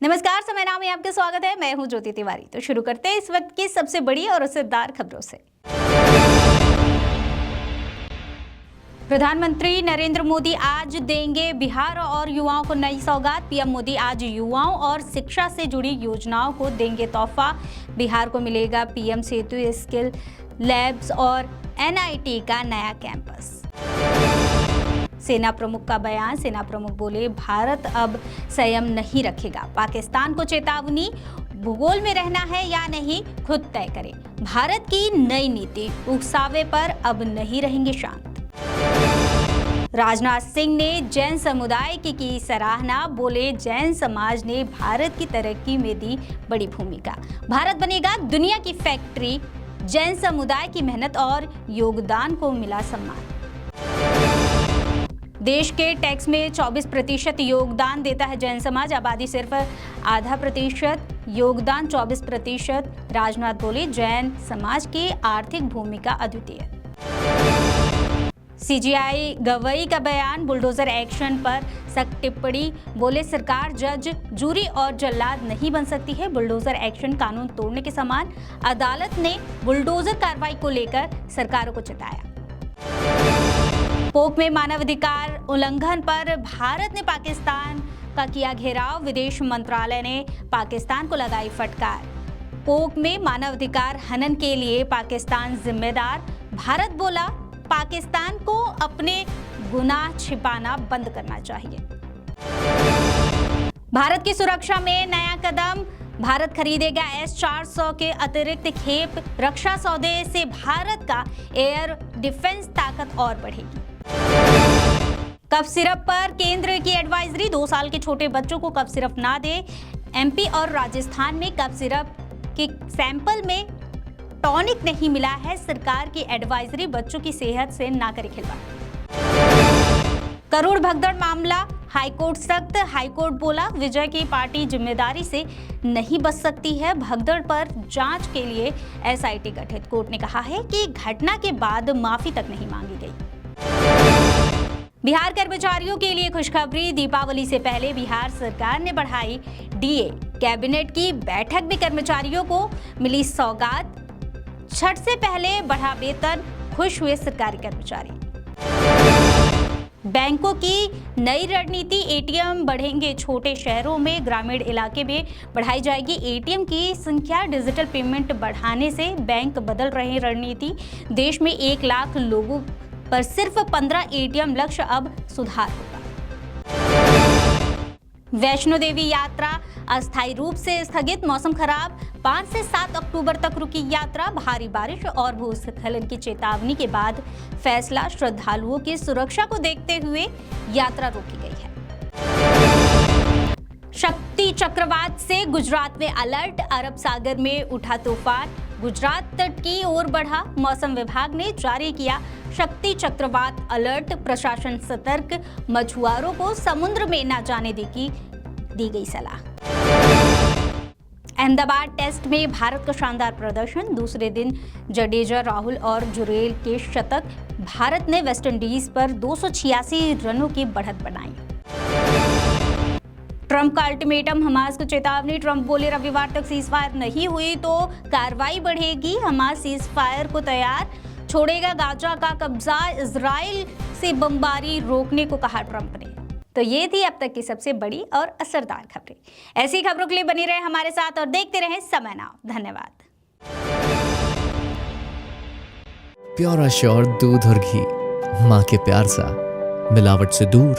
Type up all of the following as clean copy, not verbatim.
नमस्कार, समय नाम में आपका स्वागत है। मैं हूं ज्योति तिवारी। तो शुरू करते हैं इस वक्त की सबसे बड़ी और असरदार खबरों से। प्रधानमंत्री नरेंद्र मोदी आज देंगे बिहार और युवाओं को नई सौगात। पीएम मोदी आज युवाओं और शिक्षा से जुड़ी योजनाओं को देंगे तोहफा। बिहार को मिलेगा पीएम सेतु स्किल लैब्स और एनआईटी का नया कैंपस। सेना प्रमुख का बयान। सेना प्रमुख बोले, भारत अब संयम नहीं रखेगा। पाकिस्तान को चेतावनी, भूगोल में रहना है या नहीं खुद तय करे। भारत की नई नीति, उकसावे पर अब नहीं रहेंगे शांत। राजनाथ सिंह ने जैन समुदाय की सराहना। बोले, जैन समाज ने भारत की तरक्की में दी बड़ी भूमिका। भारत बनेगा दुनिया की फैक्ट्री। जैन समुदाय की मेहनत और योगदान को मिला सम्मान। देश के टैक्स में 24% योगदान देता है जैन समाज। आबादी सिर्फ आधा प्रतिशत, योगदान 24%। राजनाथ बोले, जैन समाज की आर्थिक भूमिका अद्वितीय। सीजीआई गवई का बयान। बुलडोजर एक्शन पर सख्त टिप्पणी। बोले, सरकार जज, जूरी और जल्लाद नहीं बन सकती है। बुलडोजर एक्शन कानून तोड़ने के समान। अदालत ने बुलडोजर कार्रवाई को लेकर सरकारों को चेताया। पोक में मानवाधिकार उल्लंघन पर भारत ने पाकिस्तान का किया घेराव। विदेश मंत्रालय ने पाकिस्तान को लगाई फटकार। पोक में मानवाधिकार हनन के लिए पाकिस्तान जिम्मेदार। भारत बोला, पाकिस्तान को अपने गुनाह छिपाना बंद करना चाहिए। भारत की सुरक्षा में नया कदम। भारत खरीदेगा S-400 के अतिरिक्त खेप। रक्षा सौदे से भारत का एयर डिफेंस ताकत और बढ़ेगी। कफ सिरप पर केंद्र की एडवाइजरी। 2 साल के छोटे बच्चों को कफ सिरप ना दे। एमपी और राजस्थान में कफ सिरप के सैंपल में टॉनिक नहीं मिला है। सरकार की एडवाइजरी, बच्चों की सेहत से ना करे खिलवाड़। करोड़ भगदड़ मामला, हाईकोर्ट सख्त। हाईकोर्ट बोला, विजय की पार्टी जिम्मेदारी से नहीं बच सकती है। भगदड़ पर जांच के लिए एसआईटी गठित। कोर्ट ने कहा है कि घटना के बाद माफी तक नहीं मांगी गई। बिहार कर्मचारियों के लिए खुशखबरी। दीपावली से पहले बिहार सरकार ने बढ़ाई डीए। कैबिनेट की बैठक में कर्मचारियों को मिली सौगात। छठ से पहले बढ़ा वेतन, खुश हुए सरकारी कर्मचारी। बैंकों की नई रणनीति। एटीएम बढ़ेंगे छोटे शहरों में, ग्रामीण इलाके में बढ़ाई जाएगी एटीएम की संख्या। डिजिटल पेमेंट बढ़ाने से बैंक बदल रहे रणनीति। देश में 1 लाख लोगों पर सिर्फ 15 एटीएम, लक्ष्य अब सुधार होगा। वैष्णो देवी यात्रा अस्थायी रूप से स्थगित। मौसम खराब। 5 से 7 अक्टूबर तक रुकी यात्रा। भारी बारिश और भूस्खलन की चेतावनी के बाद फैसला। श्रद्धालुओं की सुरक्षा को देखते हुए यात्रा रोकी गई है। शक्ति चक्रवात से गुजरात में अलर्ट। अरब सागर में उठा तूफान। गुजरात तट की ओर बढ़ा। मौसम विभाग ने जारी किया शक्ति चक्रवात अलर्ट। प्रशासन सतर्क। मछुआरों को समुद्र में न जाने दी गई सलाह। अहमदाबाद टेस्ट में भारत का शानदार प्रदर्शन। दूसरे दिन जडेजा, राहुल और जुरेल के शतक। भारत ने वेस्टइंडीज पर 286 रनों की बढ़त बनाई। ट्रंप का अल्टीमेटम। हमास को चेतावनी। ट्रंप बोले, रविवार तक सीजफायर नहीं हुई तो कार्रवाई बढ़ेगी। हमास सीजफायर को तैयार, छोड़ेगा गाजा का कब्जा। इजराइल से बमबारी रोकने को कहा ट्रंप ने। तो ये थी अब तक की सबसे बड़ी और असरदार खबरें। ऐसी खबरों के लिए बनी रहे हमारे साथ और देखते रहें समय नाउ। धन्यवाद। प्योर श्योर दूध और घी, माँ के प्यार सा, मिलावट से दूर,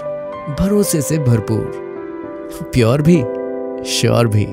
भरोसे से भरपूर, प्योर भी श्योर भी।